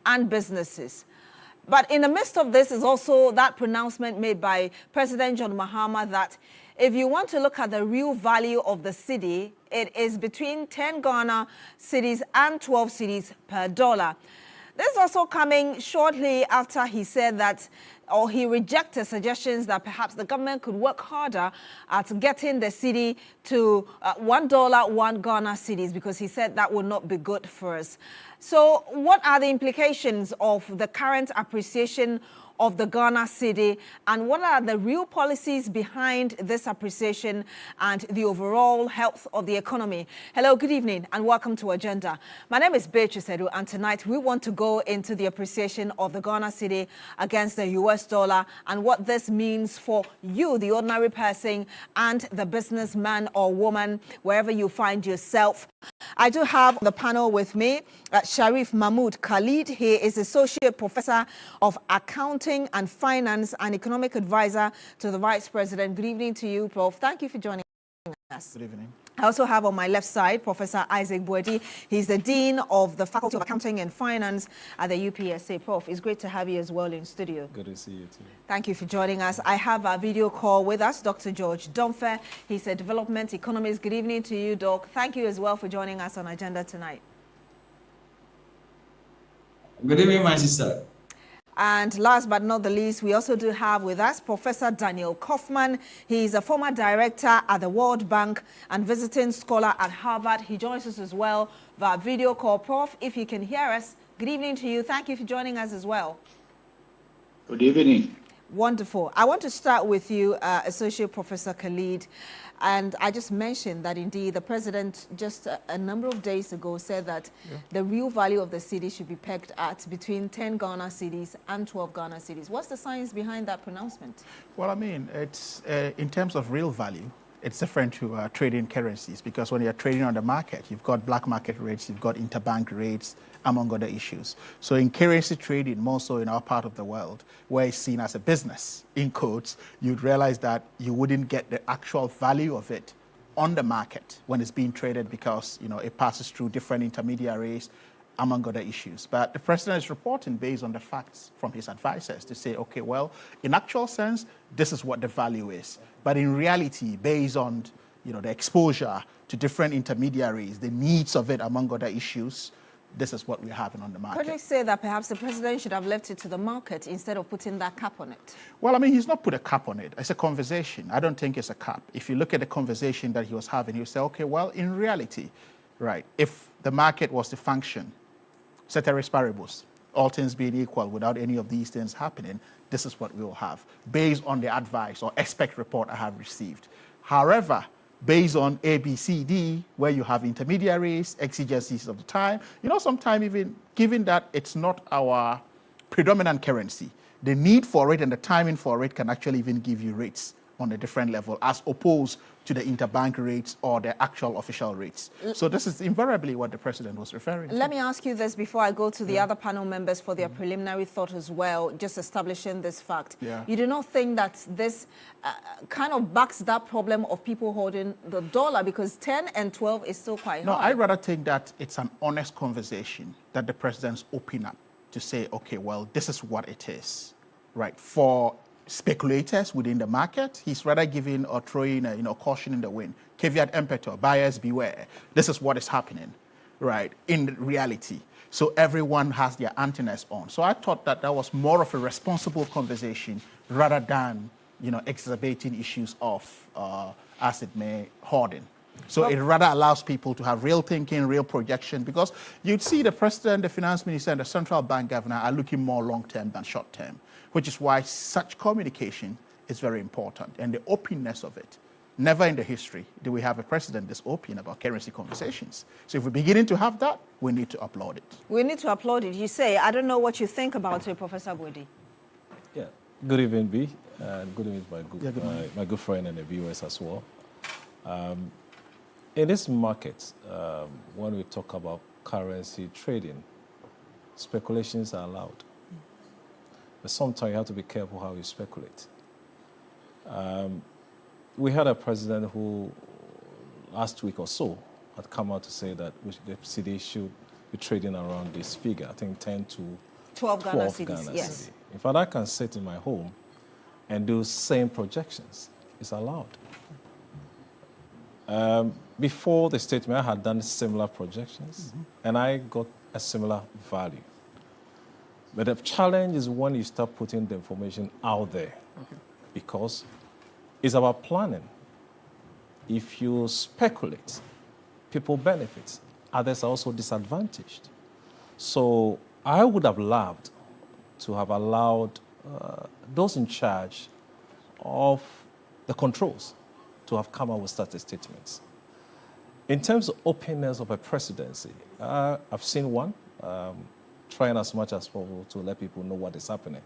and businesses. But in the midst of this is also that pronouncement made by President John Mahama that if you want to look at the real value of the cedi, it is between 10 Ghana cedis and 12 cedis per dollar. This is also coming shortly after he said that, or he rejected suggestions that perhaps the government could work harder at getting the cedi to $1, 1 Ghana cedis, because he said that would not be good for us. So what are the implications of the current appreciation of the Ghana cedi, and what are the real policies behind this appreciation and the overall health of the economy? Hello, good evening, and welcome to Agenda. My name is Beatrice Adu, and tonight we want to go into the appreciation of the Ghana cedi against the US dollar and what this means for you, the ordinary person, and the businessman or woman, wherever you find yourself. I do have on the panel with me Sharif Mahmood Khalid. He is Associate Professor of Accounting and Finance and Economic Advisor to the Vice President. Good evening to you, Prof. Thank you for joining us. Good evening. I also have on my left side Professor Isaac Boadi. He's the Dean of the Faculty of Accounting and Finance at the UPSA. Prof, it's great to have you as well in studio. Good to see you too. Thank you for joining us. I have a video call with us, Dr. George Domfe. He's a development economist. Good evening to you, Doc. Thank you as well for joining us on Agenda tonight. Good evening, my sister. And last but not the least, we also do have with us Professor Daniel Kaufman. He is a former director at the World Bank and visiting scholar at Harvard. He joins us as well via video call. Prof, if you can hear us, good evening to you. Thank you for joining us as well. Good evening. Wonderful. I want to start with you, Associate Professor Khalid. And I just mentioned that indeed the president just a number of days ago said that the real value of the cedi should be pegged at between 10 Ghana cedis and 12 Ghana cedis. What's the science behind that pronouncement? Well, I mean, it's in terms of real value, it's different to trading currencies, because when you're trading on the market, you've got black market rates, you've got interbank rates, among other issues. So in currency trading, more so in our part of the world, where it's seen as a business, in quotes, you'd realize that you wouldn't get the actual value of it on the market when it's being traded, because, you know, it passes through different intermediaries, among other issues. But the president is reporting based on the facts from his advisors to say, okay, well, in actual sense, this is what the value is. But in reality, based on, you know, the exposure to different intermediaries, the needs of it, among other issues, this is what we're having on the market. Critics say that perhaps the president should have left it to the market instead of putting that cap on it. Well, I mean, he's not put a cap on it. It's a conversation. I don't think it's a cap. If you look at the conversation that he was having, he would say, okay, well, in reality, right, if the market was to function, ceteris paribus, all things being equal, without any of these things happening, this is what we will have, based on the advice or expert report I have received. However, based on ABCD, where you have intermediaries, exigencies of the time, you know, sometimes even given that it's not our predominant currency, the need for it and the timing for it can actually even give you rates on a different level, as opposed to the interbank rates or the actual official rates. So this is invariably what the president was referring to. Let me ask you this before I go to the other panel members for their preliminary thought as well, just establishing this fact. You do not think that this kind of backs that problem of people holding the dollar, because 10 and 12 is still quite high? No, I rather think that it's an honest conversation that the president's open up to say, okay, well, this is what it is, right? For speculators within the market, he's rather giving or throwing a, caution in the wind. Caveat emptor, buyers beware. This is what is happening, right, in reality. So everyone has their antennas on. So I thought that that was more of a responsible conversation rather than, exacerbating issues of, as it may, hoarding. So it rather allows people to have real thinking, real projection, because you'd see the president, the finance minister, and the central bank governor are looking more long-term than short-term, which is why such communication is very important, and the openness of it. Never in the history do we have a president this open about currency conversations. So if we're beginning to have that, we need to applaud it. We need to applaud it. You say, I don't know what you think about it, Professor Boadi. Yeah, good evening, B, and good evening, my good friend and the viewers as well. In this market, when we talk about currency trading, speculations are allowed. But sometimes you have to be careful how you speculate. We had a president who, last week or so, had come out to say that the cedi should be trading around this figure, I think 10 to 12 Ghana 12 cedis, Ghana yes. cedi. In fact, I can sit in my home and do same projections. It's allowed. Before the statement, I had done similar projections, and I got a similar value. But the challenge is when you start putting the information out there, because it's about planning. If you speculate, people benefit. Others are also disadvantaged. So I would have loved to have allowed those in charge of the controls to have come out with such statements. In terms of openness of a presidency, I've seen one, trying as much as possible to let people know what is happening.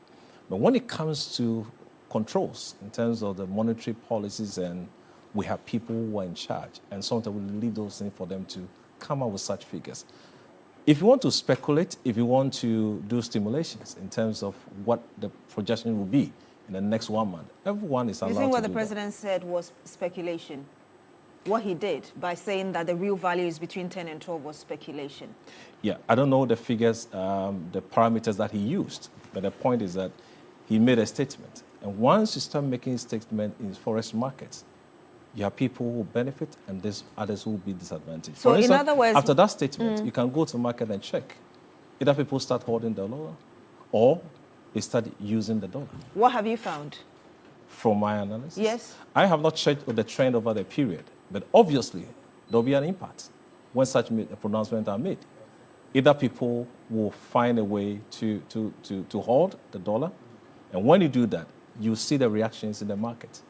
But when it comes to controls, in terms of the monetary policies, and we have people who are in charge, and sometimes we leave those things for them to come out with such figures. If you want to speculate, if you want to do stimulations in terms of what the projection will be in the next 1 month, everyone is allowed to do that. You think what the president said was speculation? What he did by saying that the real value is between 10 and 12 was speculation? Yeah, I don't know the figures, the parameters that he used, but the point is that he made a statement. And once you start making a statement in forex markets, you have people who benefit and there's others who will be disadvantaged. So For instance, in other words, after that statement, you can go to market and check. Either people start holding the dollar or they start using the dollar. what have you found? From my analysis, Yes. I have not checked the trend over the period, but obviously there'll be an impact when such pronouncements are made. Either people will find a way to hold the dollar, and when you do that, you see the reactions in the market.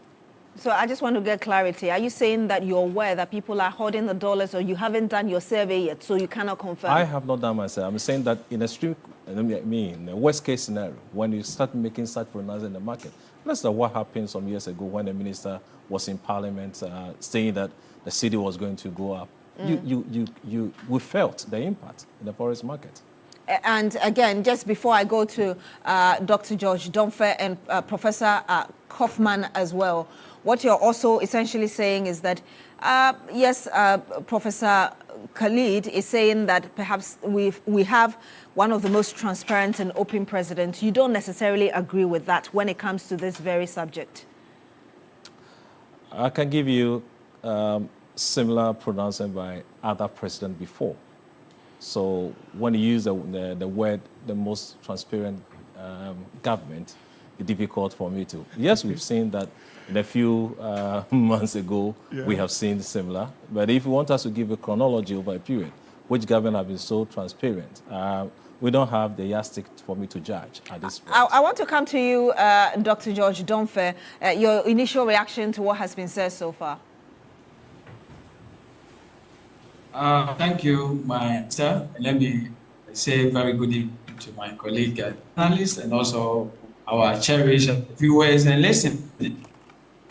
So I just want to get clarity. Are you saying that you're aware that people are holding the dollars, or you haven't done your survey yet, so you cannot confirm? I have not done myself. I'm saying that in a worst case scenario, when you start making such pronouncements in the market, that's what happened some years ago when the minister was in parliament saying that the cedi was going to go up. We felt the impact in the forex market. And again, just before I go to Dr. George Domfe and Professor Kaufman as well, what you're also essentially saying is that, yes, Professor Khalid is saying that perhaps we have one of the most transparent and open presidents. You don't necessarily agree with that when it comes to this very subject. I can give you similar pronouncement by other presidents before. So when you use the word, the most transparent government, it's difficult for me to. Yes, we've seen that in a few months ago, we have seen similar. But if you want us to give a chronology over a period, which government have been so transparent, we don't have the yardstick for me to judge at this point. I want to come to you, Dr. George Domfe, your initial reaction to what has been said so far. Thank you, my sir. Let me say very good evening to my colleague analysts and also our cherished viewers and listeners.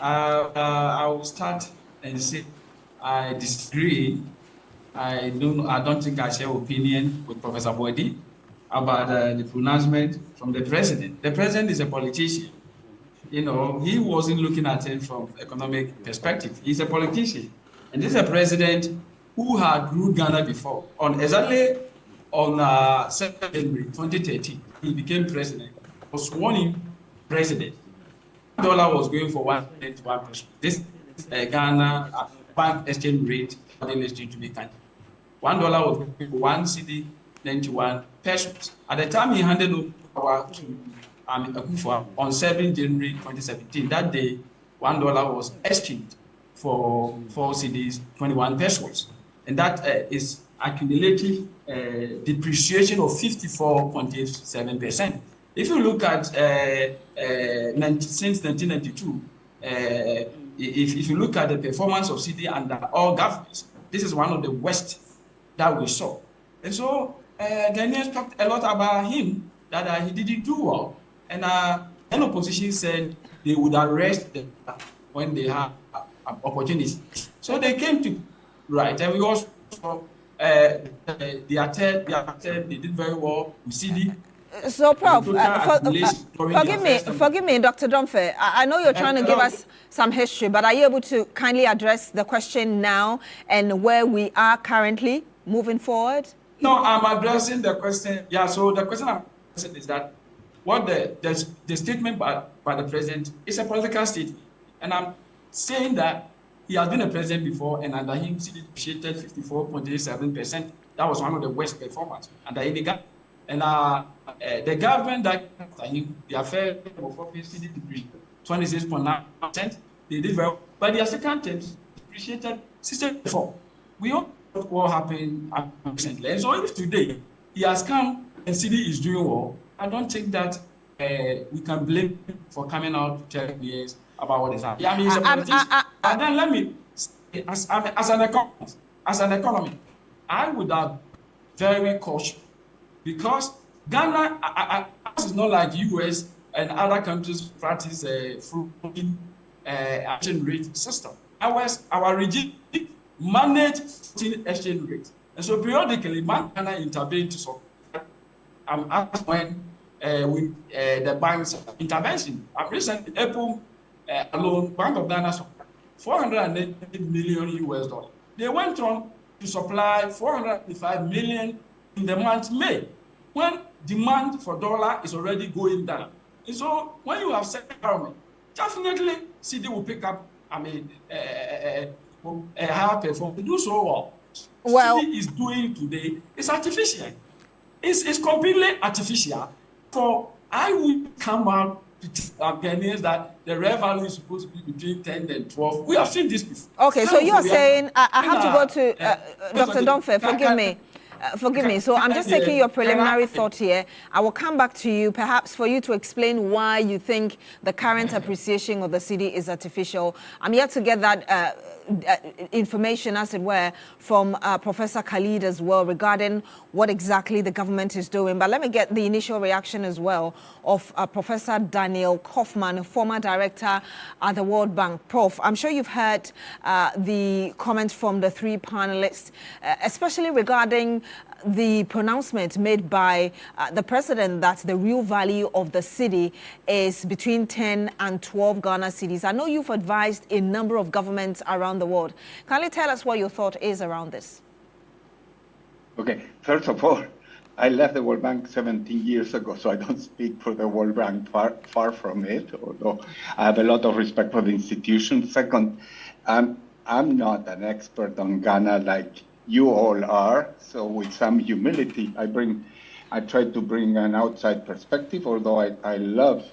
I will start and say I disagree. I don't think I share opinion with Professor Boadi about the pronouncement from the president. The president is a politician. You know, he wasn't looking at it from economic perspective. He's a politician, and this is a president who had ruled Ghana before. Exactly on 7th January 2013, he became president. Was sworn in president. $1 was going for 191 pesos. This Ghana bank exchange rate, foreign exchange to be kind. $1 was going for 1 cedi 91 pesos. At the time he handed over power to Akufo on 7th January 2017, that day $1 was exchanged for 4 cedis 21 pesos. And that is accumulative depreciation of 54.87%. If you look at since 1992, if you look at the performance of cedi under all governments, this is one of the worst that we saw. And so Ghanaians talked a lot about him, that he didn't do well. And an opposition said they would arrest them when they have opportunities. So they came to right, and we also they did very well with cedi. So, Prof, forgive me, Dr. Domfe. I know you're trying to give us some history, but are you able to kindly address the question now and where we are currently moving forward? No, I'm addressing the question. Yeah, so the question I'm is that what the statement by the president is a political statement. And I'm saying that he has been a president before, and under him, CD depreciated 54.87%. That was one of the worst performers under any government. And the government that after him, the affair of office, CD depreciated 26.9%. They did well, but their second term depreciated 64%. We all know what happened recently. And so if today he has come and CD is doing well, I don't think that we can blame him for coming out to tell years about what is happening. I mean, he's a politician. And then let me, as an economist, I would have very cautious because Ghana is not like US and other countries practice a floating exchange rate system. Our regime manage exchange rate, and so periodically, Ghana intervene to solve. I'm asked when the bank's intervention. Recently, April alone, Bank of Ghana $480 million. They went on to supply $485 million in the month May, when demand for dollar is already going down. And so when you have set environment, definitely CD will pick up, a higher performance. To do so well, CD is doing today is artificial. It's completely artificial. So I will come out to Ghanaians that the real value is supposed to be between 10 and 12. We have seen this before. Okay, so you're saying, I have to go to Dr. Domfe, forgive me. Forgive me. So I'm just taking your preliminary thought here. I will come back to you, perhaps for you to explain why you think the current appreciation of the cedi is artificial. I'm yet to get that information, as it were, from Professor Khalid as well regarding what exactly the government is doing. But let me get the initial reaction as well of Professor Daniel Kaufman, former director at the World Bank. Prof, I'm sure you've heard the comments from the three panelists, especially regarding the pronouncement made by the president that the real value of the cedi is between 10 and 12 Ghana cedis. I know you've advised a number of governments around the world. Can you tell us what your thought is around this? Okay, first of all, I left the World Bank 17 years ago, so I don't speak for the World Bank, far from it, although I have a lot of respect for the institution. Second, I'm not an expert on Ghana like you all are, so with some humility, I try to bring an outside perspective, although I love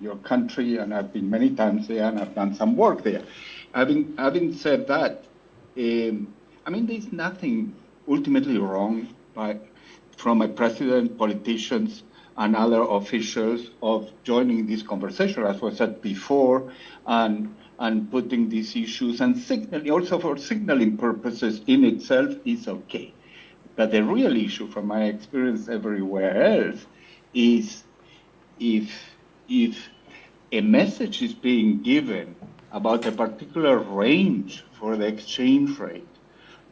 your country and I've been many times there and I've done some work there. Having said that, there's nothing ultimately wrong from a president, politicians, and other officials of joining this conversation, as was said before, and putting these issues and signaling, also for signaling purposes in itself is okay. But the real issue from my experience everywhere else is if a message is being given about a particular range for the exchange rate,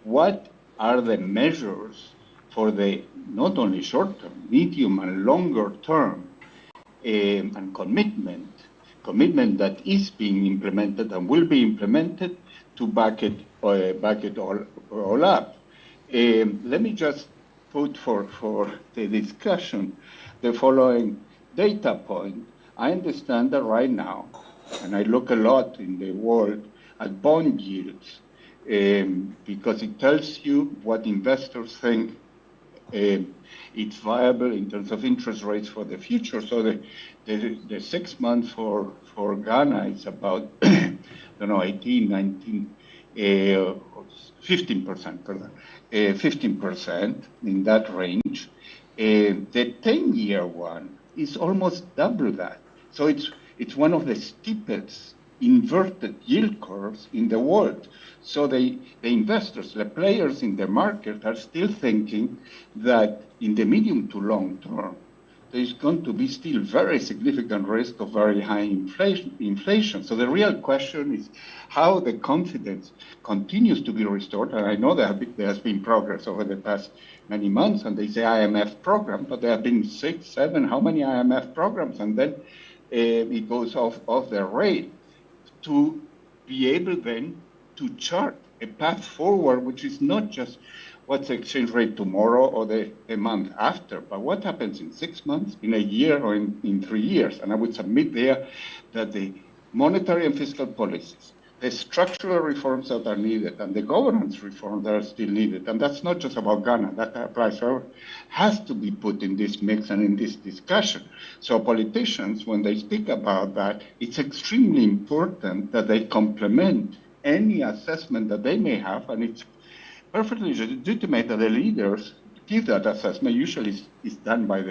what are the measures for the not only short term, medium and longer term and commitment that is being implemented and will be implemented to back it all up. Let me just put for the discussion the following data point. I understand that right now, and I look a lot in the world at bond yields because it tells you what investors think it's viable in terms of interest rates for the future. So the 6 months for Ghana is about 18, 19, 15%, 15% in that range. The 10-year one is almost double that. So it's one of the steepest inverted yield curves in the world. So the investors, the players in the market are still thinking that in the medium to long term, there's going to be still very significant risk of very high inflation. So the real question is how the confidence continues to be restored. And I know there has been progress over the past many months, and they say IMF program, but there have been 6, 7, how many IMF programs? And then it goes off the rate to be able then to chart a path forward, which is not just what's the exchange rate tomorrow or the month after, but what happens in 6 months, in a year, or in 3 years. And I would submit there that the monetary and fiscal policies, the structural reforms that are needed, and the governance reforms that are still needed, and that's not just about Ghana, that applies to has to be put in this mix and in this discussion. So politicians, when they speak about that, it's extremely important that they complement any assessment that they may have, and it's perfectly legitimate that the leaders give that assessment. Usually it's done by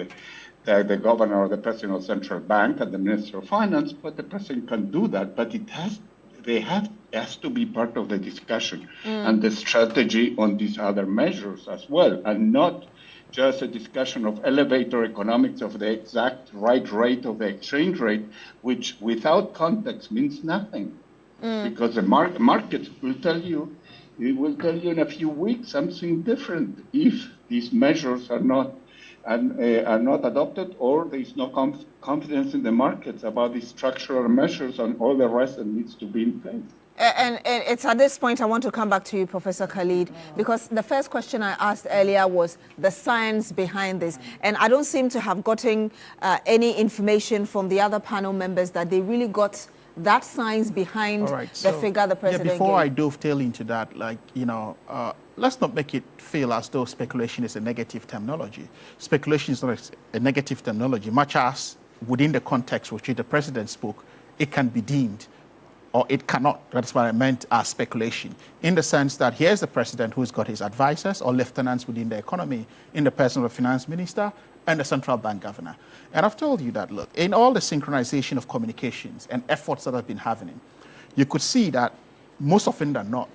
the governor or the president of the central bank and the minister of finance, but the president can do that, but has to be part of the discussion and the strategy on these other measures as well, and not just a discussion of elevator economics of the exact right rate of the exchange rate, which without context means nothing, because the markets will tell you, it will tell you in a few weeks something different if these measures are not adopted, or there is no confidence in the markets about the structural measures and all the rest that needs to be in place. And it's at this point I want to come back to you, Professor Khalid, because the first question I asked earlier was the science behind this. And I don't seem to have gotten any information from the other panel members that they really got that science behind the figure the president gave. Before I dovetail into that, let's not make it feel as though speculation is a negative terminology. Speculation is not a negative terminology, much as within the context which the president spoke, it can be deemed, or it cannot. That's what I meant as speculation, in the sense that here's the president who's got his advisors or lieutenants within the economy, in the person of the finance minister and the central bank governor. And I've told you that, look, in all the synchronization of communications and efforts that have been happening, you could see that most often than not,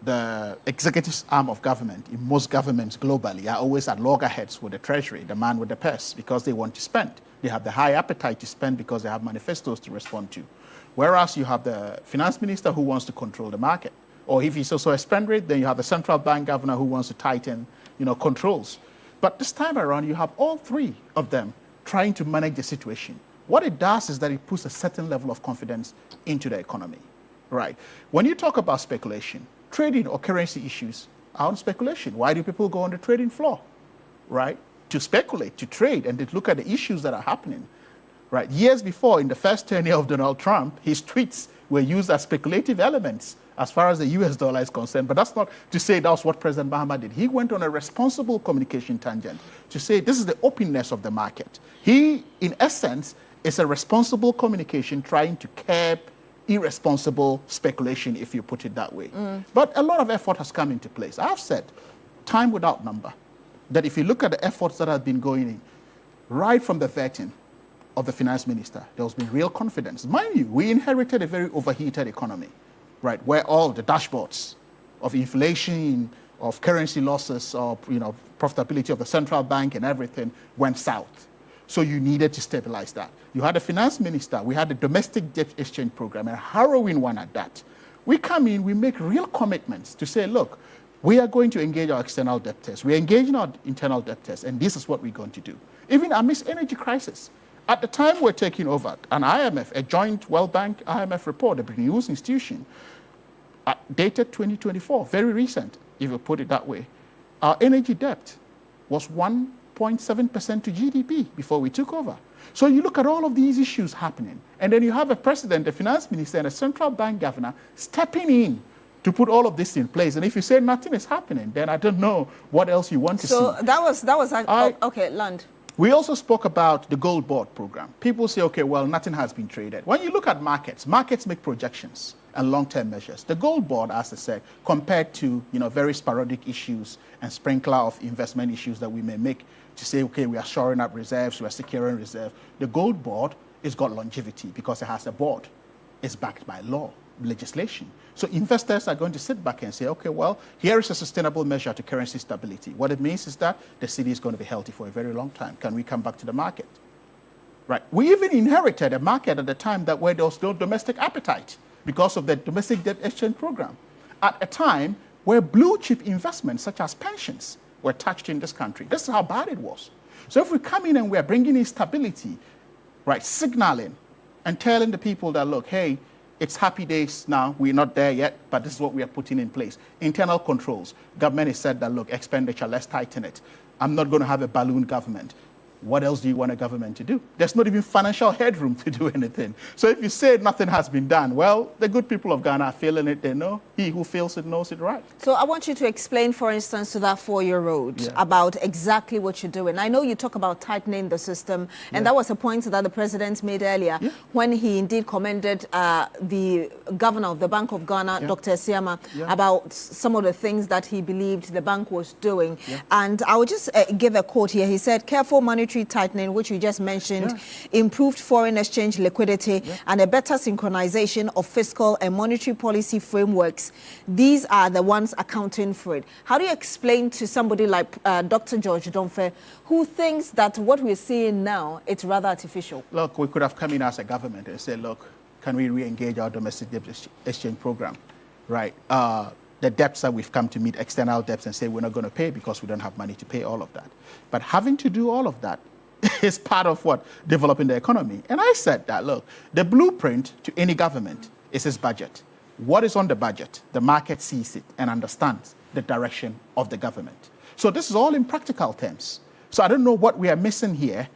the executive arm of government in most governments globally are always at loggerheads with the treasury, the man with the purse, because they want to spend. They have the high appetite to spend because they have manifestos to respond to. Whereas you have the finance minister who wants to control the market. Or if he's also a spend rate, then you have the central bank governor who wants to tighten, controls. But this time around, you have all three of them trying to manage the situation. What it does is that it puts a certain level of confidence into the economy, right? When you talk about speculation, trading or currency issues are on speculation. Why do people go on the trading floor, right? To speculate, to trade, and to look at the issues that are happening, right? Years before, in the first tenure of Donald Trump, his tweets were used as speculative elements as far as the US dollar is concerned. But that's not to say that's what President Mahama did. He went on a responsible communication tangent to say this is the openness of the market. He, in essence, is a responsible communication trying to curb irresponsible speculation, if you put it that way. But a lot of effort has come into place. I've said, time without number, that if you look at the efforts that have been going in, right from the vetting of the finance minister, there's been real confidence. Mind you, we inherited a very overheated economy, right, where all the dashboards of inflation, of currency losses, of profitability of the central bank and everything went south. So you needed to stabilize that. You had a finance minister, we had a domestic debt exchange program, a harrowing one at that. We come in, we make real commitments to say, look, we are going to engage our external debtors, we're engaging our internal debtors, and this is what we're going to do. Even amidst energy crisis. At the time we're taking over, an IMF, a joint World Bank IMF report, a news institution, dated 2024, very recent, if you put it that way, our energy debt was 1.7% to GDP before we took over. So you look at all of these issues happening, and then you have a president, a finance minister, and a central bank governor stepping in to put all of this in place. And if you say nothing is happening, then I don't know what else you want to see. So that was okay, Land. We also spoke about the gold board program. People say, okay, well, nothing has been traded. When you look at markets, markets make projections and long-term measures. The gold board, as I said, compared to very sporadic issues and sprinkler of investment issues that we may make to say, okay, we are shoring up reserves, we are securing reserves. The gold board has got longevity because it has a board. It's backed by law, legislation. So investors are going to sit back and say, okay, well, here is a sustainable measure to currency stability. What it means is that the city is going to be healthy for a very long time. Can we come back to the market? Right. We even inherited a market at the time where there was no domestic appetite because of the domestic debt exchange program. At a time where blue chip investments such as pensions were touched in this country. This is how bad it was. So if we come in and we're bringing in stability, right, signaling and telling the people that, look, hey, It's happy days now. We're not there yet, but this is what we are putting in place. Internal controls. Government has said that, look, expenditure, let's tighten it. I'm not going to have a balloon government. What else do you want a government to do? There's not even financial headroom to do anything. So if you say nothing has been done, well, the good people of Ghana are feeling it. They know. He who feels it knows it right. So I want you to explain, for instance, to that 4-year-old about exactly what you're doing. I know you talk about tightening the system, and that was a point that the president made earlier when he indeed commended the governor of the Bank of Ghana, Dr. Siama, about some of the things that he believed the bank was doing. And I will just give a quote here. He said, careful monetary tightening, which you just mentioned, improved foreign exchange liquidity, and a better synchronization of fiscal and monetary policy frameworks. These are the ones accounting for it. How do you explain to somebody like Dr. George Domfe, who thinks that what we're seeing now, it's rather artificial? Look, we could have come in as a government and said, look, can we re-engage our domestic debt exchange program, right? The debts that we've come to meet, external debts, and say we're not going to pay because we don't have money to pay all of that. But having to do all of that is part of what? Developing the economy. And I said that, look, the blueprint to any government is its budget. What is on the budget? The market sees it and understands the direction of the government. So this is all in practical terms. So I don't know what we are missing here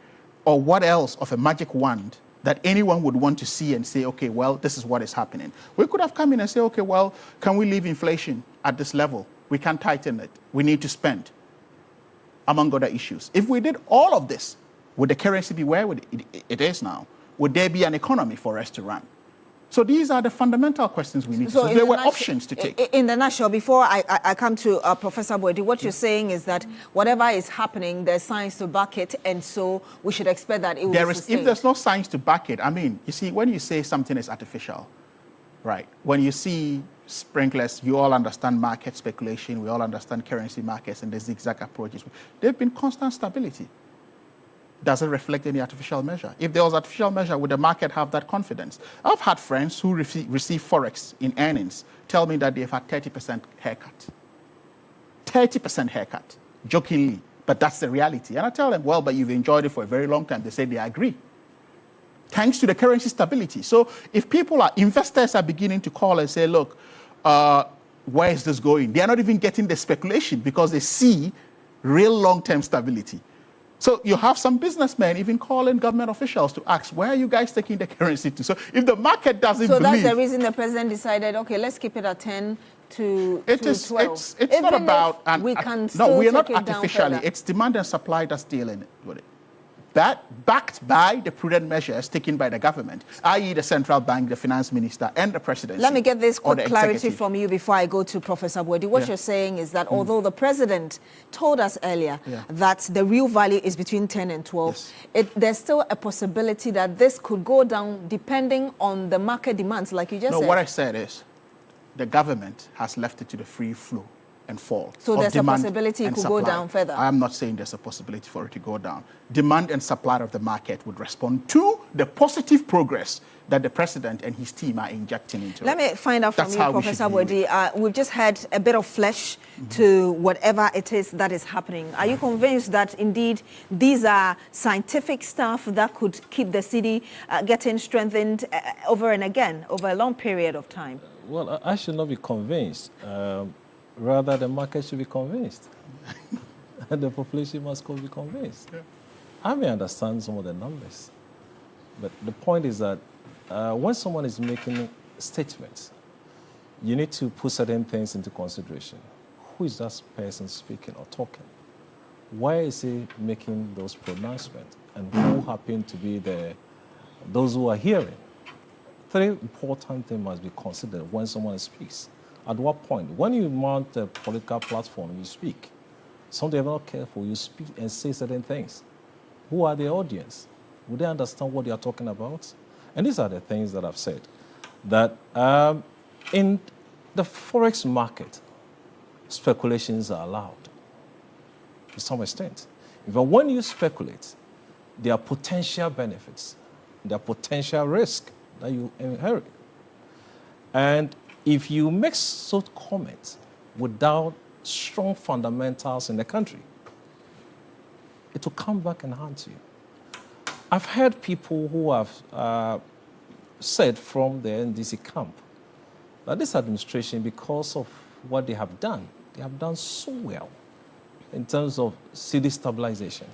or what else of a magic wand that anyone would want to see and say, okay, well, this is what is happening. We could have come in and say, okay, well, can we leave inflation at this level? We can tighten it. We need to spend, among other issues. If we did all of this, would the currency be where it is now? Would there be an economy for us to run? So these are the fundamental questions we need to. So there were options to take. In the nutshell, before I come to Professor Boedi, what you're saying is that whatever is happening, there's science to back it, and so we should expect that it will be sustained. If there's no science to back it, I mean, you see, when you say something is artificial, right? When you see sprinklers, you all understand market speculation, we all understand currency markets and the zigzag approaches. There've been constant stability. Does it reflect any artificial measure? If there was artificial measure, would the market have that confidence? I've had friends who receive Forex in earnings tell me that they've had 30% haircut. 30% haircut, jokingly, but that's the reality. And I tell them, well, but you've enjoyed it for a very long time. They say they agree. Thanks to the currency stability. So if investors are beginning to call and say, look, where is this going? They're not even getting the speculation because they see real long-term stability. So you have some businessmen even calling government officials to ask, where are you guys taking the currency to? So if the market doesn't believe... So that's the reason the president decided, okay, let's keep it at 10 to 12. It's not about... we can no, we are not take it artificially. It's demand and supply that's dealing with it. That backed by the prudent measures taken by the government, i.e. the central bank, the finance minister, and the presidency. Let me get this quick clarity from you before I go to Professor Boedi. What you're saying is that although the president told us earlier that the real value is between 10 and 12, there's still a possibility that this could go down depending on the market demands, like you just said. No, what I said is the government has left it to the free flow and fall. So there's a possibility it could go down further? I'm not saying there's a possibility for it to go down. Demand and supply of the market would respond to the positive progress that the president and his team are injecting into Let me find out from you, Professor Boedi. We've just had a bit of flesh to whatever it is that is happening. Are you convinced that indeed these are scientific stuff that could keep the city getting strengthened over and again over a long period of time? Well, I should not be convinced. Rather, the market should be convinced. And the population must be convinced. Yeah. I may understand some of the numbers, but the point is that when someone is making statements, you need to put certain things into consideration. Who is that person speaking or talking? Why is he making those pronouncements? And who happen to be those who are hearing? Three important things must be considered when someone speaks. At what point? When you mount a political platform, you speak. Some are not careful, you speak and say certain things. Who are the audience? Would they understand what they are talking about? And these are the things that I've said. That in the Forex market, speculations are allowed to some extent. But when you speculate, there are potential benefits, there are potential risks that you inherit. And if you make such comments without strong fundamentals in the country, it will come back and haunt you. I've heard people who have said from the NDC camp that this administration, because of what they have done so well in terms of city stabilization.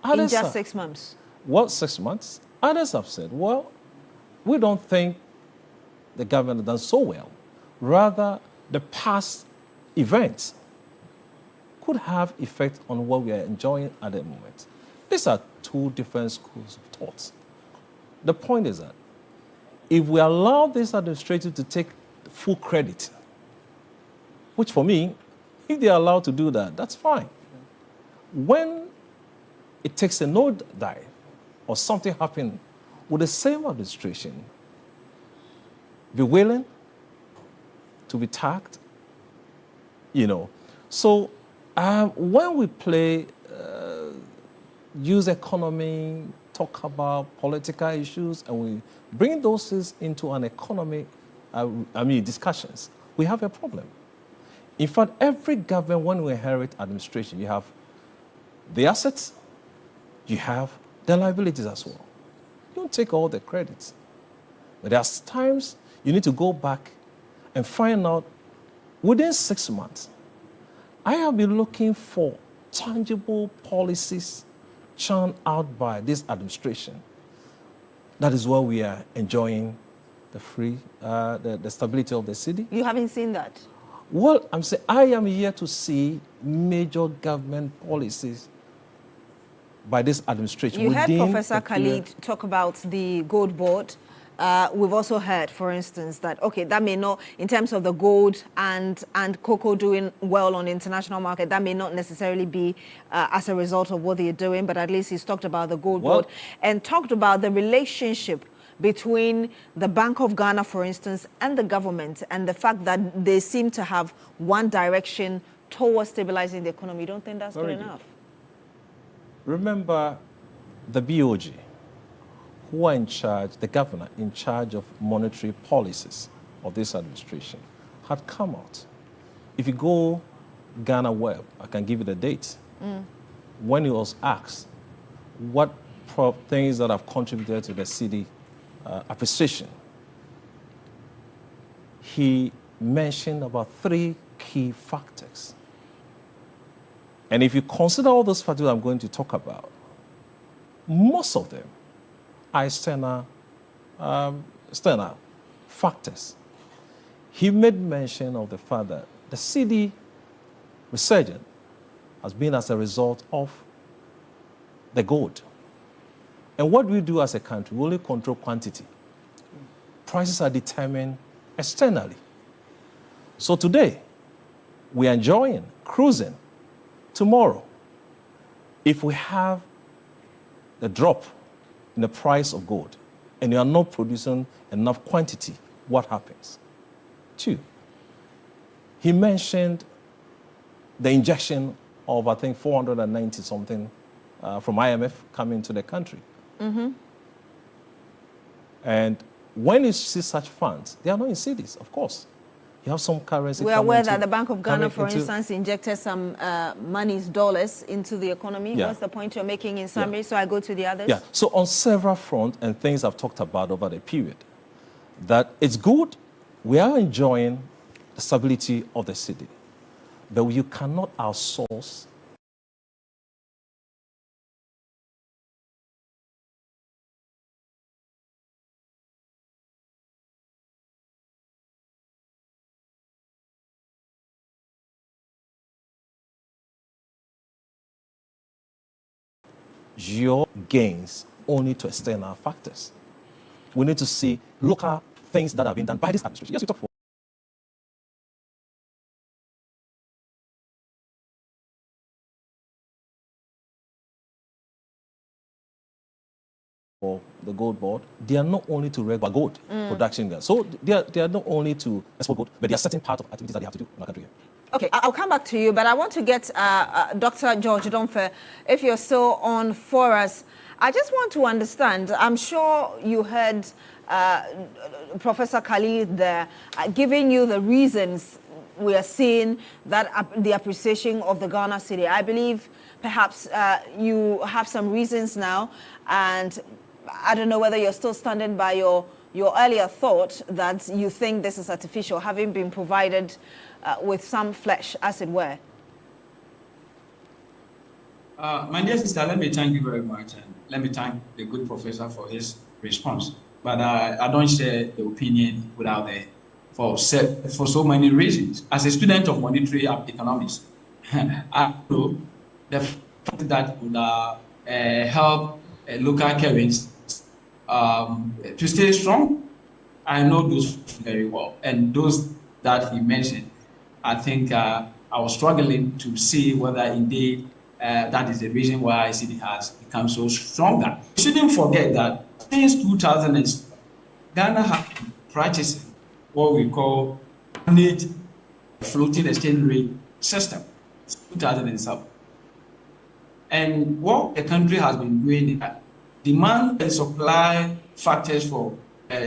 In just 6 months? Well, 6 months. Others have said, well, we don't think the government has done so well. Rather, the past events could have effect on what we are enjoying at the moment. These are two different schools of thought. The point is that if we allow this administration to take full credit, which for me, if they are allowed to do that, that's fine. When it takes a nosedive or something happen with the same administration, be willing to be tagged, So when we play use economy, talk about political issues, and we bring those things into an economic, discussions, we have a problem. In fact, every government, when we inherit administration, you have the assets, you have the liabilities as well. You don't take all the credits. But there's times you need to go back and find out within 6 months. I have been looking for tangible policies churned out by this administration. That is why we are enjoying the stability of the city. You haven't seen that? Well, I'm saying I am here to see major government policies by this administration. You heard Professor Khalid talk about the gold board. We've also heard, for instance, that, okay, that may not, in terms of the gold and cocoa doing well on the international market, that may not necessarily be as a result of what they're doing, but at least he's talked about the gold board and talked about the relationship between the Bank of Ghana, for instance, and the government, and the fact that they seem to have one direction towards stabilizing the economy. You don't think that's good enough? Remember the BOG, who are in charge, the governor in charge of monetary policies of this administration, had come out. If you go Ghana Web, I can give you the date. When he was asked what things that have contributed to the city appreciation, he mentioned about 3 key factors. And if you consider all those factors I'm going to talk about, most of them are external factors. He made mention of the fact that the city resurgence has been as a result of the gold. And what we do as a country, we only control quantity. Prices are determined externally. So today, we are enjoying, cruising. Tomorrow, if we have the drop in the price of gold and you are not producing enough quantity, what happens? 2, he mentioned the injection of, I think, 490 something from IMF coming to the country. And when you see such funds, they are not in cities, of course. You have some currency. We are aware that the Bank of Ghana, for instance, injected some dollars into the economy. Yeah. What's the point you're making in summary? So I go to the others. Yeah. So on several fronts and things I've talked about over the period, that it's good, we are enjoying the stability of the city, but you cannot outsource your gains only to external factors. We need to see local things that have been done by this administration. Yes, you talk for the gold board. They are not only to regular gold production. So they are not only to export gold, but there are certain parts of activities that they have to do in our country. Okay, I'll come back to you, but I want to get Dr. George Domfe, if you're still on for us. I just want to understand, I'm sure you heard Professor Khalid there giving you the reasons we are seeing that the appreciation of the Ghana city. I believe perhaps you have some reasons now, and I don't know whether you're still standing by your earlier thought that you think this is artificial, having been provided with some flesh, as it were. My dear sister, let me thank you very much, and let me thank the good professor for his response. But I don't share the opinion without the for so many reasons. As a student of monetary economics, I know the fact that would help local currencies to stay strong. I know those very well, and those that he mentioned, I think I was struggling to see whether indeed that is the reason why ICD has become so stronger. We shouldn't forget that since 2000, Ghana has been practicing what we call managed floating exchange rate system since 2007. And what the country has been doing is that demand and supply factors for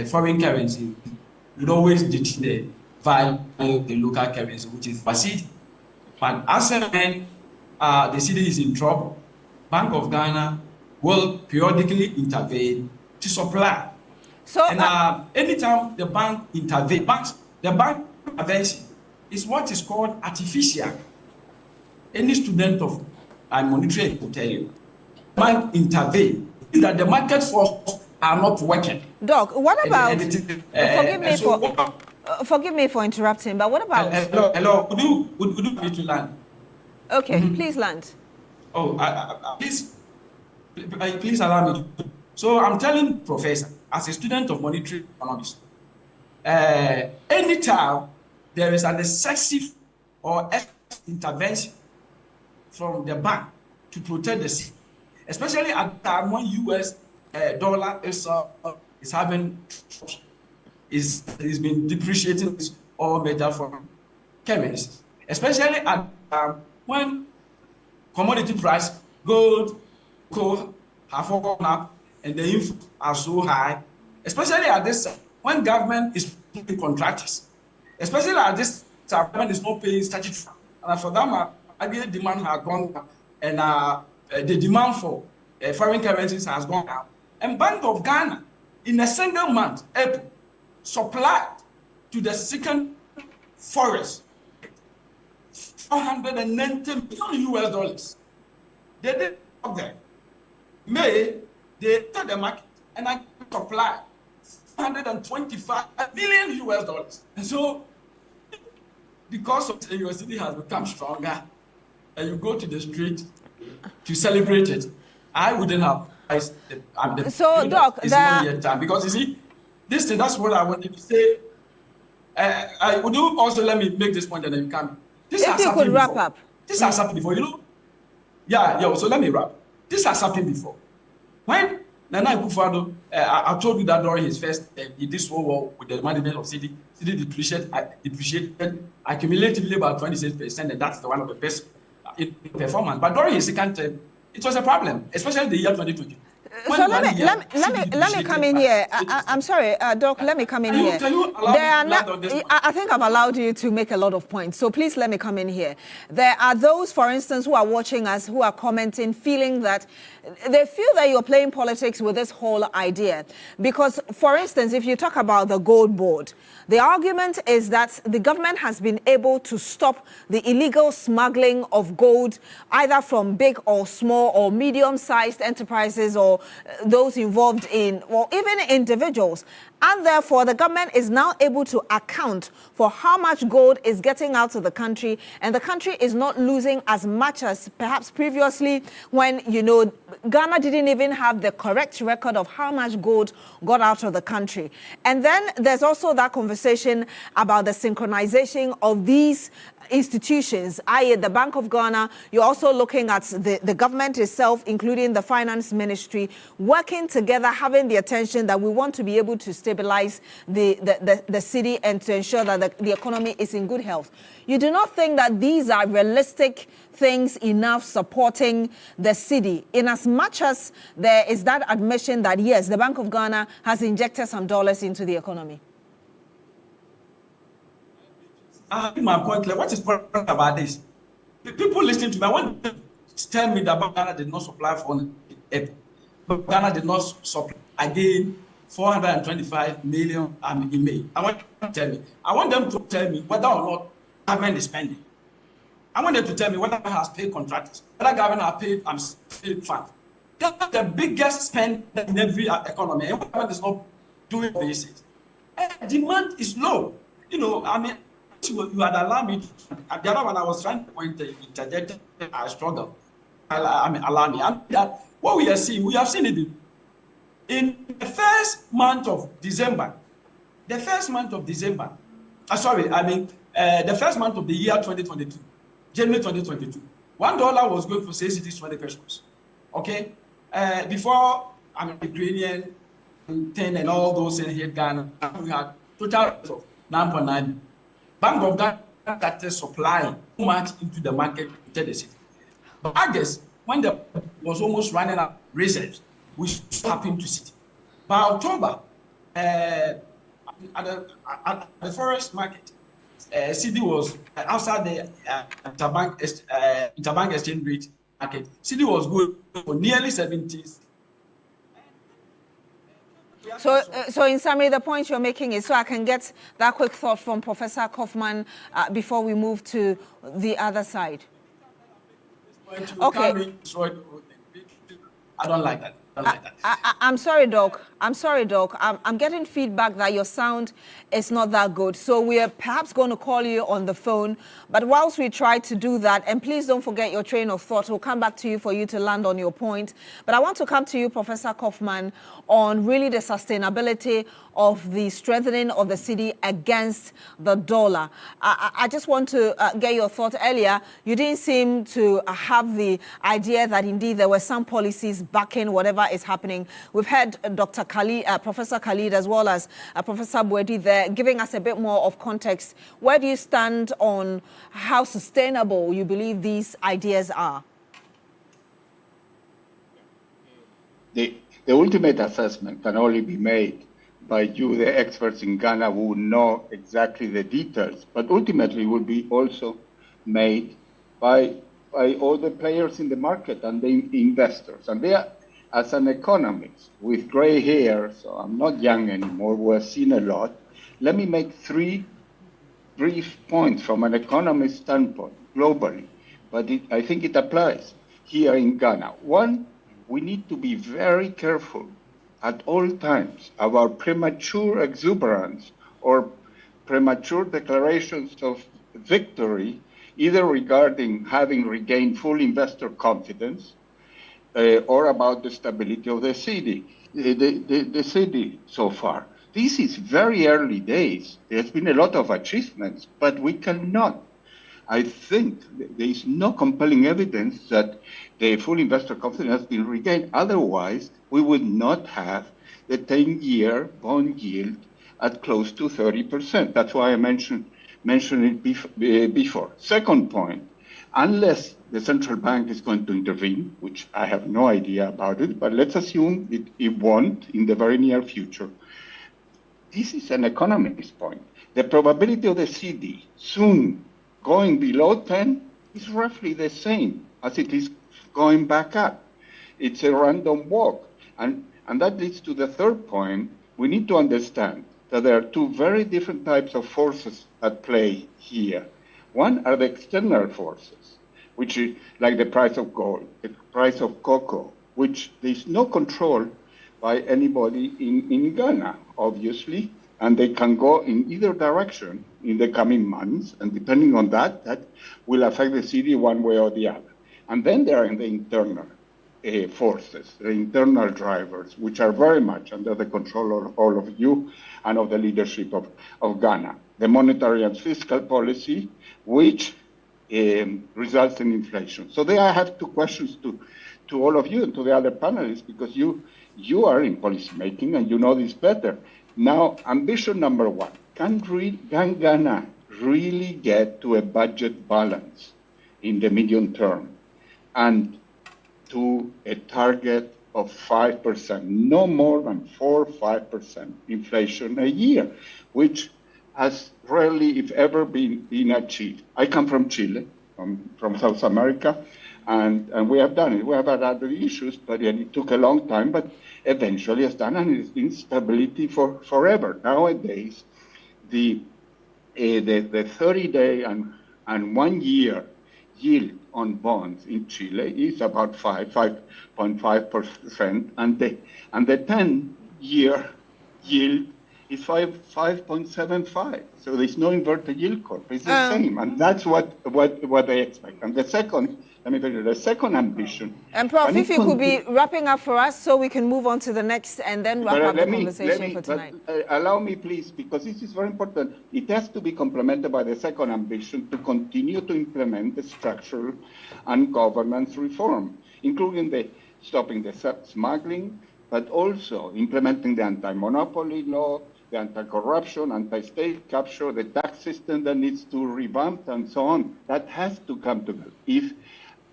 foreign currency would always determine the value of the local currency, which is FACID. But as and when the city is in trouble, Bank of Ghana will periodically intervene to supply. So, and anytime the bank intervenes, the bank intervention is what is called artificial. Any student of monetary will tell you, bank intervene is that the market forces are not working. Doc, what about? Forgive me for interrupting, but what about? Hello. Would you need to land? Okay, please land. Oh, please allow me. So I'm telling Professor, as a student of monetary economics, anytime there is an excessive or intervention from the bank to protect the city, especially at the time when US dollar is having is been depreciating all major foreign currencies, especially at when commodity price, gold, coal have gone up and the inputs are so high, especially at this time when government is paying contractors, especially at this time government is not paying statutory. And for that, again, demand has gone up, and the demand for foreign currencies has gone up. And Bank of Ghana, in a single month, April, supplied to the second forest $490 million US. They did there. May they tell the market and I supply $125 million US. And so, because of the USD has become stronger, and you go to the street to celebrate it, I wouldn't have. So, Doc, it's not yet time, because you see, this thing, that's what I wanted to say. Would you also let me make this point and then you can? This if you could wrap up. This has happened before, you know? Yeah, so let me wrap. This has happened before. When Nana Akufo-Addo, I told you that during his first, he did so well with the management of CD depreciated accumulatively about 26%, and that's the one of the best performance. But during his second term, it was a problem, especially the year 2020. So let me come in here. I'm sorry, Doc, let me come in here. Can you allow me to land on this point? I think I've allowed you to make a lot of points, so please let me come in here. There are those, for instance, who are watching us, who are commenting, feeling that they feel that you're playing politics with this whole idea. Because, for instance, if you talk about the gold board, the argument is that the government has been able to stop the illegal smuggling of gold, either from big or small or medium-sized enterprises or those involved in, or even individuals. And therefore, the government is now able to account for how much gold is getting out of the country, and the country is not losing as much as perhaps previously when, you know, Ghana didn't even have the correct record of how much gold got out of the country. And then there's also that conversation about the synchronization of these institutions, i.e. the Bank of Ghana. You're also looking at the government itself, including the finance ministry, working together, having the attention that we want to be able to stabilize the city and to ensure that the economy is in good health. You do not think that these are realistic things enough supporting the city, in as much as there is that admission that, yes, the Bank of Ghana has injected some dollars into the economy? My point, like, what is important about this? People listening to me, I want to tell me that Ghana did not supply for April. Ghana did not supply again 425 million in May. I want them to tell me whether or not government is spending. I want them to tell me whether government has paid contractors, whether government has paid state funds. That's the biggest spend in every economy. And government is not doing this. Demand is low. You know, I mean, you had allowed me to, the other one I was trying to point interject, I struggle. Allow me. And that what we are seeing, we have seen it in the first month of December. The first month of December, the first month of the year 2022, January 2022, $1 was going for 6 cities 20 pesos. Okay? Before Ukrainian thing and all those things hit Ghana, we had total of 9.9. Bank of Ghana started supplying too much into the market to the city. But I guess when the was almost running out of reserves, which happened to city. By October, at the forest market, city was outside the interbank exchange rate market. City was going for nearly 70s. So in summary, the point you're making is, so I can get that quick thought from Professor Kaufman before we move to the other side. Okay. I don't like that. I'm sorry, Doc. I'm getting feedback that your sound is not that good. So we are perhaps going to call you on the phone. But whilst we try to do that, and please don't forget your train of thought, we'll come back to you for you to land on your point. But I want to come to you, Professor Kaufman, on really the sustainability of the strengthening of the cedi against the dollar. I just want to get your thought. Earlier, you didn't seem to have the idea that indeed there were some policies backing whatever is happening. We've had Dr. Khalid, Professor Khalid, as well as Professor Boedi there, giving us a bit more of context. Where do you stand on how sustainable you believe these ideas are? The ultimate assessment can only be made by you, the experts in Ghana, who know exactly the details, but ultimately will be also made by all the players in the market and the investors. And they are, as an economist with gray hair, so I'm not young anymore, who has seen a lot, let me make 3 brief points from an economist standpoint globally, but I think it applies here in Ghana. One, we need to be very careful at all times about premature exuberance or premature declarations of victory, either regarding having regained full investor confidence or about the stability of the cedi, the cedi so far. This is very early days. There's been a lot of achievements, but we cannot. I think there is no compelling evidence that the full investor confidence has been regained. Otherwise, we would not have the 10-year bond yield at close to 30%. That's why I mentioned it before. Second point, unless the central bank is going to intervene, which I have no idea about it, but let's assume it won't in the very near future. This is an economist's point. The probability of the cedi soon going below 10 is roughly the same as it is going back up. It's a random walk. And that leads to the third point. We need to understand that there are 2 very different types of forces at play here. One are the external forces, which is like the price of gold, the price of cocoa, which there's no control by anybody in Ghana, obviously, and they can go in either direction in the coming months, and depending on that will affect the cedi one way or the other. And then there are the internal forces, the internal drivers, which are very much under the control of all of you and of the leadership of Ghana. The monetary and fiscal policy, which results in inflation. So there I have 2 questions to all of you and to the other panelists, because you are in policymaking and you know this better. Now, ambition number 1, can Ghana really get to a budget balance in the medium term and to a target of 5%, no more than 4 or 5% inflation a year, which has rarely, if ever, been achieved? I come from Chile, from South America, And we have done it. We have had other issues, but it took a long time, but eventually it's done, and it's been stability for forever. Nowadays, the 30-day and 1 year yield on bonds in Chile is about 5.5%, and the 10-year yield is 5.75. So there's no inverted yield curve. It's the same, and that's what they expect. And the second, let me tell you, the second ambition. And Prof, if you could be wrapping up for us so we can move on to the next and then wrap up the conversation for tonight. Allow me, please, because this is very important. It has to be complemented by the second ambition to continue to implement the structural and governance reform, including stopping the smuggling, but also implementing the anti-monopoly law, the anti-corruption, anti-state capture, the tax system that needs to revamp, and so on. That has to come together.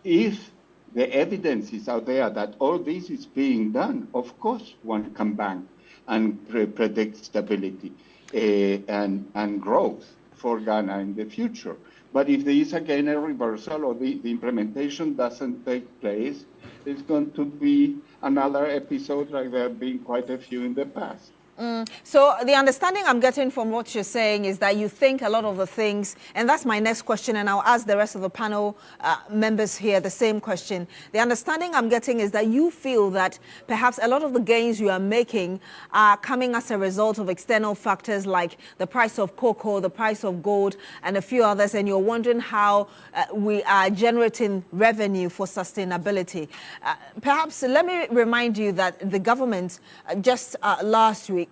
If the evidence is out there that all this is being done, of course one can bank and predict stability and growth for Ghana in the future. But if there is again a reversal or the implementation doesn't take place, it's going to be another episode like there have been quite a few in the past. So the understanding I'm getting from what you're saying is that you think a lot of the things, and that's my next question, and I'll ask the rest of the panel members here the same question. The understanding I'm getting is that you feel that perhaps a lot of the gains you are making are coming as a result of external factors like the price of cocoa, the price of gold, and a few others, and you're wondering how we are generating revenue for sustainability. Perhaps let me remind you that the government just last week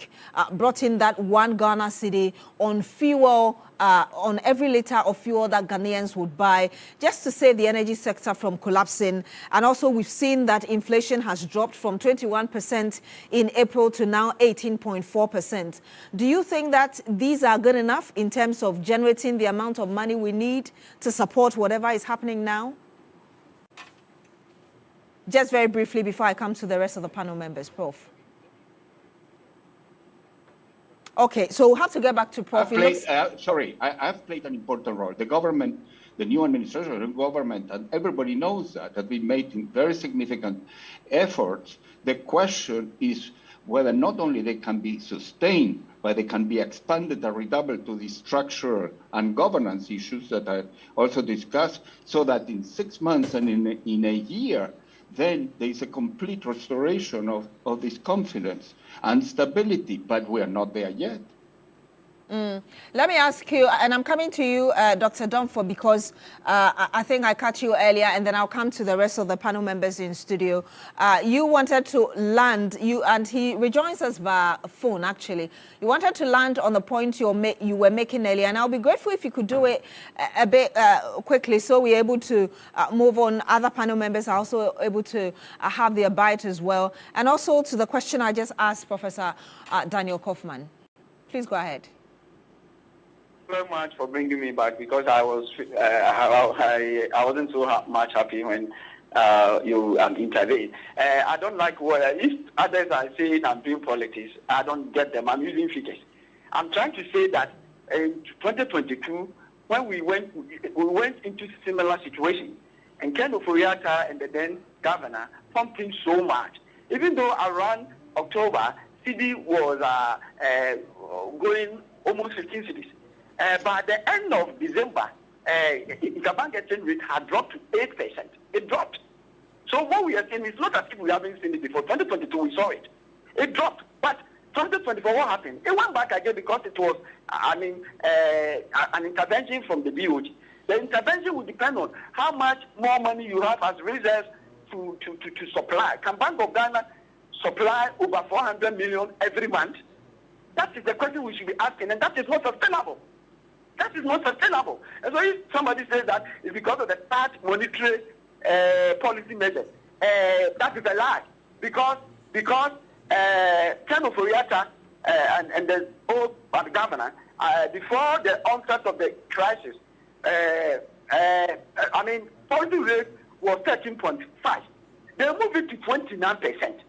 brought in that 1 Ghana cedi on fuel, on every liter of fuel that Ghanaians would buy, just to save the energy sector from collapsing. And also we've seen that inflation has dropped from 21% in April to now 18.4%. Do you think that these are good enough in terms of generating the amount of money we need to support whatever is happening now? Just very briefly before I come to the rest of the panel members, Prof. Okay, so we'll have to get back to Prof. I've played an important role. The government, the new administration, the government, and everybody knows that have been making very significant efforts. The question is whether not only they can be sustained, but they can be expanded and redoubled to the structural and governance issues that I also discussed, so that in 6 months and in a year, then there is a complete restoration of this confidence and stability, but we are not there yet. Let me ask you, and I'm coming to you, Dr. Domfo, because I think I caught you earlier, and then I'll come to the rest of the panel members in studio. You wanted to land, and he rejoins us via phone, actually. You wanted to land on the point you were making earlier, and I'll be grateful if you could do it a bit quickly so we're able to move on. Other panel members are also able to have their bite as well. And also to the question I just asked Professor Daniel Kaufman. Please go ahead. Very much for bringing me back, because I wasn't so much happy when you intervened. I don't like if others are saying I'm doing politics, I don't get them. I'm using figures. I'm trying to say that in 2022, when we went into similar situation, and Ken Oforiatta and the then governor pumped in so much, even though around October, CD was going almost 15 cities. By the end of December, interbank exchange rate had dropped to 8%. It dropped. So what we are saying is not as if we haven't seen it before. 2022, we saw it. It dropped. But 2024, what happened? It went back again because it was, an intervention from the BOG. The intervention will depend on how much more money you have as reserves to supply. Can Bank of Ghana supply over 400 million every month? That is the question we should be asking, and that is not sustainable. That is not sustainable. And so if somebody says that it's because of the tight monetary policy measures, that is a lie. Because Ken Oforiatta and the old governor, before the onset of the crisis, policy rate was 13.5. They moved it to 29%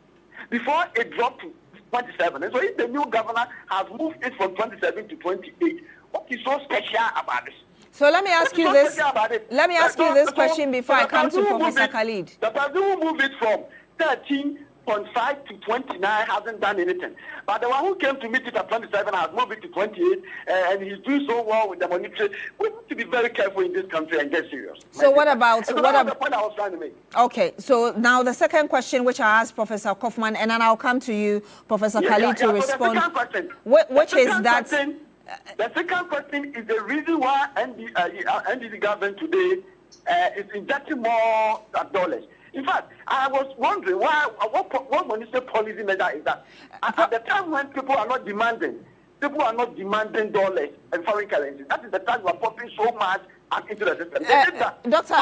before it dropped to 27. And so if the new governor has moved it from 27 to 28, what is so special about this? So let me ask you this. Let me ask you this question before I come to Professor Khalid. The person who moved it from 13.5 to 29 hasn't done anything. But the one who came to meet it at 27 has moved it to 28, and he's doing so well with the monetary. We need to be very careful in this country and get serious. So what about the point I was trying to make? Okay, so now the second question, which I asked Professor Kaufman, and then I'll come to you, Professor Khalid, to respond. The second question, which is that? The second question is the reason why NDC government today is injecting more dollars. In fact, I was wondering what monetary policy measure is that? At the time when people are not demanding dollars and foreign currency, that is the time we are pumping so much into the system. Dr.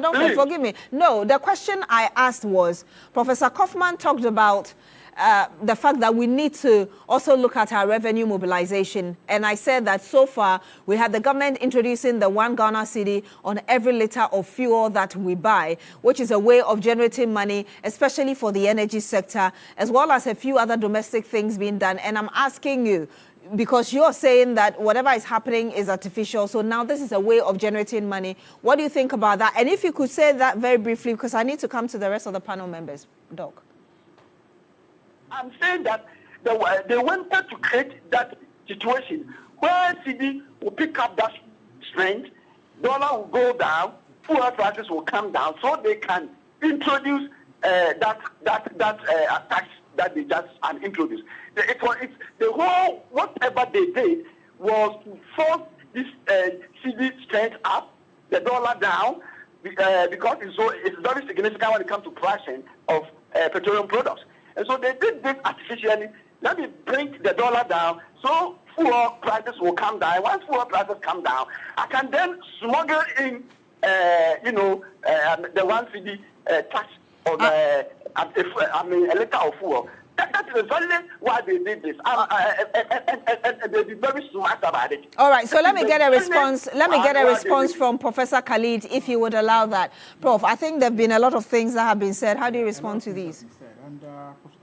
Donfe, forgive me. No, the question I asked was, Professor Kaufman talked about the fact that we need to also look at our revenue mobilization. And I said that so far, we had the government introducing the 1 Ghana cedi on every liter of fuel that we buy, which is a way of generating money, especially for the energy sector, as well as a few other domestic things being done. And I'm asking you, because you're saying that whatever is happening is artificial, so now this is a way of generating money. What do you think about that? And if you could say that very briefly, because I need to come to the rest of the panel members. Doc. I'm saying that they wanted to create that situation where CD will pick up that strength, dollar will go down, fuel prices will come down, so they can introduce that tax that they just introduced. The whole whatever they did was to force this CD strength up, the dollar down, because it's very significant when it comes to pricing of petroleum products. And so they did this artificially. Let me bring the dollar down so fuel prices will come down. Once fuel prices come down, I can then smuggle in, the 1 cedi tax on a liter of fuel. That is exactly why they did this. And they be very smart about it. All right, so let me get a response. Let me get a response from Professor Khalid, if you would allow that. Prof, I think there have been a lot of things that have been said. How do you respond to these? And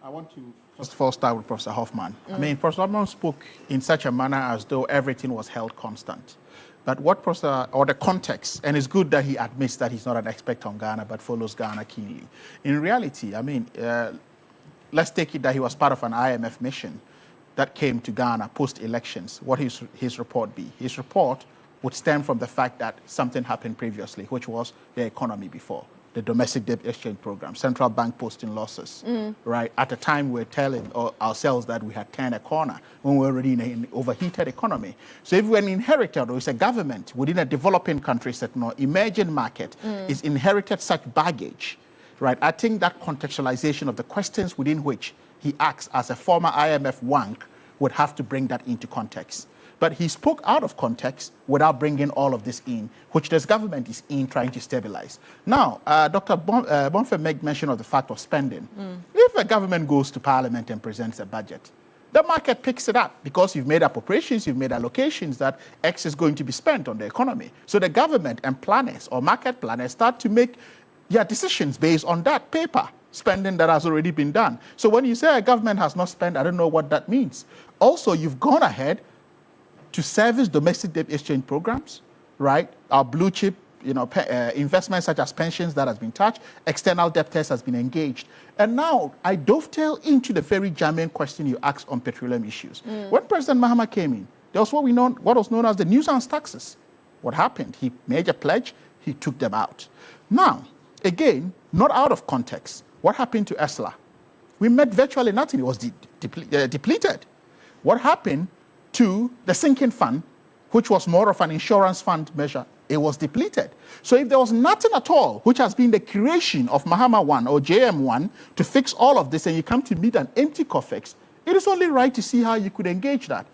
I want to first of all start with Professor Hoffman. I mean, Professor Hoffman spoke in such a manner as though everything was held constant. But what the context, and it's good that he admits that he's not an expert on Ghana, but follows Ghana keenly. In reality, I mean, let's take it that he was part of an IMF mission that came to Ghana post-elections. What his report be? His report would stem from the fact that something happened previously, which was the economy before, the domestic debt exchange program, central bank posting losses, right? At the time, we were telling ourselves that we had turned a corner when we were already in an overheated economy. So if we're inherited, or it's a government within a developing country, emerging market, is inherited such baggage, right? I think that contextualization of the questions within which he acts as a former IMF wank would have to bring that into context. But he spoke out of context without bringing all of this in, which this government is in trying to stabilize. Now, Dr. Bonfe made mention of the fact of spending. If a government goes to parliament and presents a budget, the market picks it up because you've made appropriations, you've made allocations that X is going to be spent on the economy. So the government and planners or market planners start to make decisions based on that paper spending that has already been done. So when you say a government has not spent, I don't know what that means. Also, you've gone ahead to service domestic debt exchange programs, right? Our blue chip, investments such as pensions that has been touched, external debtors has been engaged. And now I dovetail into the very germane question you asked on petroleum issues. When President Mahama came in, there was what was known as the nuisance taxes. What happened? He made a pledge, he took them out. Now, again, not out of context, what happened to ESLA? We met virtually nothing. It was depleted. What happened to the sinking fund, which was more of an insurance fund measure? It was depleted. So if there was nothing at all, which has been the creation of Mahama 1 or JM1 to fix all of this, and you come to meet an empty COFEX, it is only right to see how you could engage that.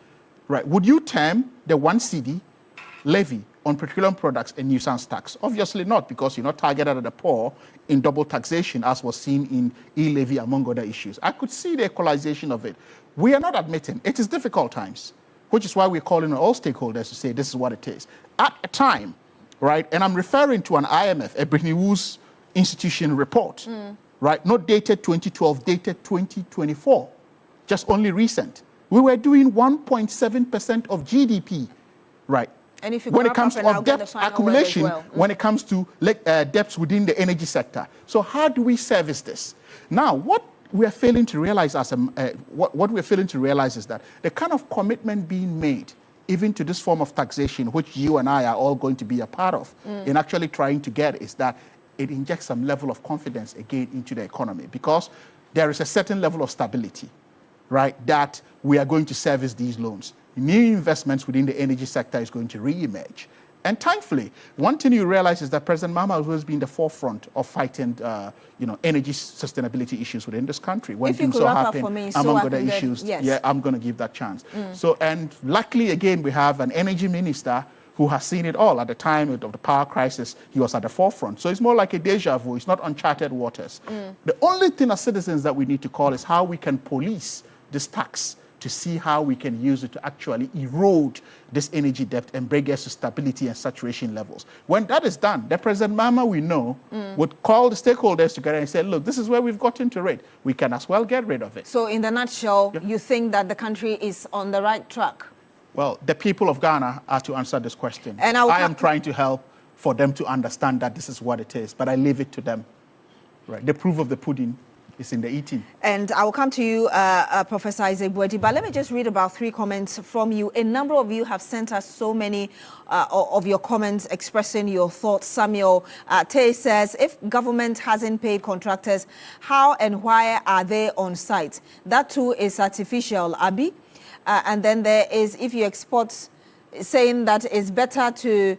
Right? Would you term the 1 cedi levy on petroleum products a nuisance tax? Obviously not, because you're not targeted at the poor in double taxation, as was seen in e-levy, among other issues. I could see the equalization of it. We are not admitting. It is difficult times, which is why we're calling on all stakeholders to say this is what it is. At a time, right, and I'm referring to an IMF, a Brittany Woods institution report, right, not dated 2012, dated 2024, just only recent. We were doing 1.7% of GDP, right, And if you when it wrap comes up and I'll to get the debt final word as accumulation, well. when it comes to debts within the energy sector. So how do we service this? Now, what we are failing to realize what we're failing to realize is that the kind of commitment being made, even to this form of taxation, which you and I are all going to be a part of, in actually trying to get, is that it injects some level of confidence again into the economy, because there is a certain level of stability, right, that we are going to service these loans. New investments within the energy sector is going to re-emerge. And thankfully, one thing you realize is that President Mahama has always been in the forefront of fighting, energy sustainability issues within this country. When If you things could so wrap up happen, for me, so among I other can get- issues, yes. yeah, I'm going to give that chance. So, and luckily, again, we have an energy minister who has seen it all. At the time of the power crisis, he was at the forefront. So it's more like a deja vu. It's not uncharted waters. The only thing as citizens that we need to call is how we can police this tax to see how we can use it to actually erode this energy debt and bring us to stability and saturation levels. When that is done, the President Mahama, we know, would call the stakeholders together and say, look, this is where we've gotten to rate. We can as well get rid of it. So in the nutshell, you think that the country is on the right track? Well, the people of Ghana are to answer this question. And I am trying to help for them to understand that this is what it is, but I leave it to them. Right? The proof of the pudding is in the eating. And I will come to you, Professor Isaac Boadi, but let me just read about 3 comments from you. A number of you have sent us so many of your comments expressing your thoughts. Samuel Tay says, if government hasn't paid contractors, how and why are they on site? That too is artificial, Abi. And then there is, if you export, saying that it's better to,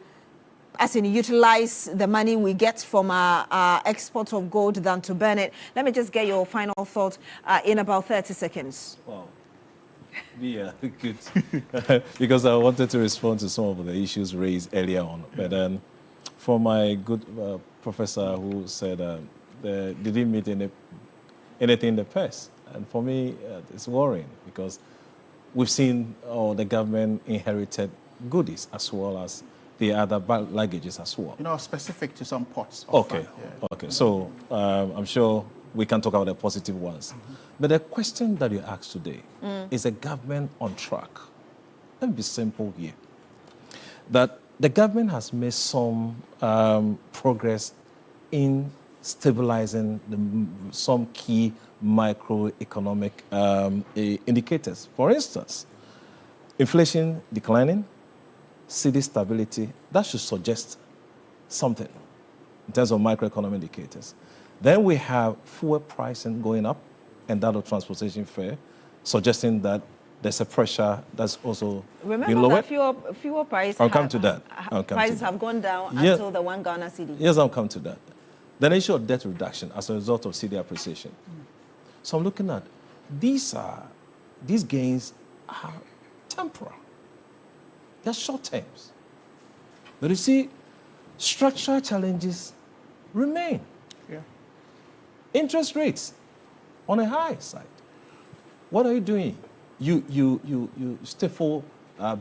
as in utilize the money we get from our export of gold than to burn it. Let me just get your final thought in about 30 seconds. Wow. Yeah, good. Because I wanted to respond to some of the issues raised earlier on. But then for my good professor who said they didn't meet anything in the press. And for me, it's worrying because we've seen the government inherited goodies as well as the other luggages as well. Specific to some ports. Okay, okay. So I'm sure we can talk about the positive ones. But the question that you asked today, is the government on track? Let me be simple here. That the government has made some progress in stabilizing some key microeconomic indicators. For instance, inflation declining, cedi stability, that should suggest something in terms of macroeconomic indicators. Then we have fuel pricing going up and that of transportation fare, suggesting that there's a pressure that's also being lowered. Remember that fuel prices have gone down until the 1 Ghana cedi. Yes, I'll come to that. Then the issue of debt reduction as a result of cedi appreciation. So I'm looking at these gains are temporal. They're short terms. But you see, structural challenges remain. Yeah. Interest rates on a high side. What are you doing? You stifle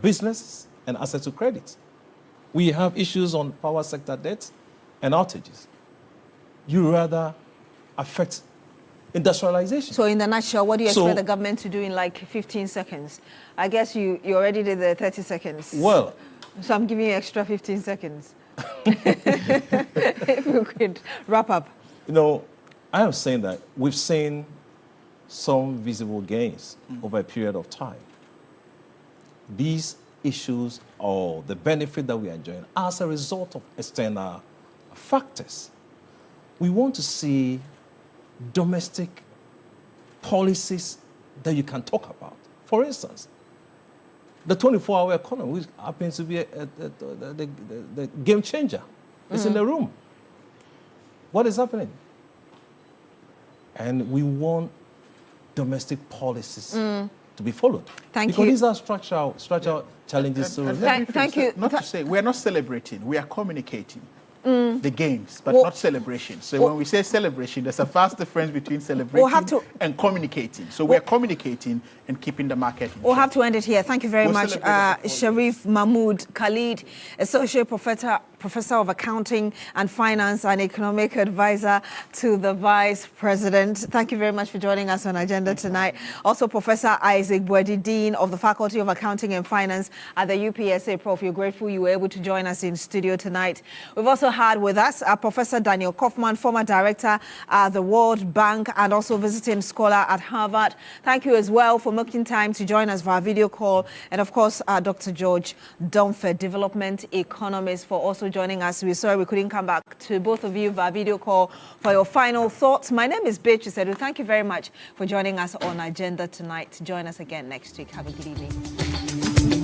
business and access to credit. We have issues on power sector debt and outages. You rather affect industrialization. So in the nutshell, what do you expect the government to do in like 15 seconds? I guess you already did the 30 seconds. Well. So I'm giving you extra 15 seconds. If you could wrap up. I am saying that we've seen some visible gains over a period of time. These issues or the benefit that we are enjoying as a result of external factors. We want to see domestic policies that you can talk about. For instance, the 24-hour economy, which happens to be the game changer. It's in the room. What is happening? And we want domestic policies to be followed. Because these are structural challenges. Thank you. Not to say, we're not celebrating, we are communicating. The gains, but not celebration. So when we say celebration, there's a vast difference between celebrating and communicating. So we're communicating and keeping the market. We'll have to end it here. Thank you very much, Sharif Mahmood Khalid, Associate Professor Professor of Accounting and Finance and Economic Advisor to the Vice President. Thank you very much for joining us on Agenda tonight. Also, Professor Isaac Bwedi, Dean of the Faculty of Accounting and Finance at the UPSA. Prof, you're grateful you were able to join us in studio tonight. We've also had with us Professor Daniel Kaufman, former director at the World Bank and also visiting scholar at Harvard. Thank you as well for making time to join us via video call. And of course, Dr. George Dunford, development economist, for also joining us. We're sorry we couldn't come back to both of you via video call for your final thoughts. My name is Beatrice Adu. Thank you very much for joining us on Agenda tonight. Join us again next week. Have a good evening.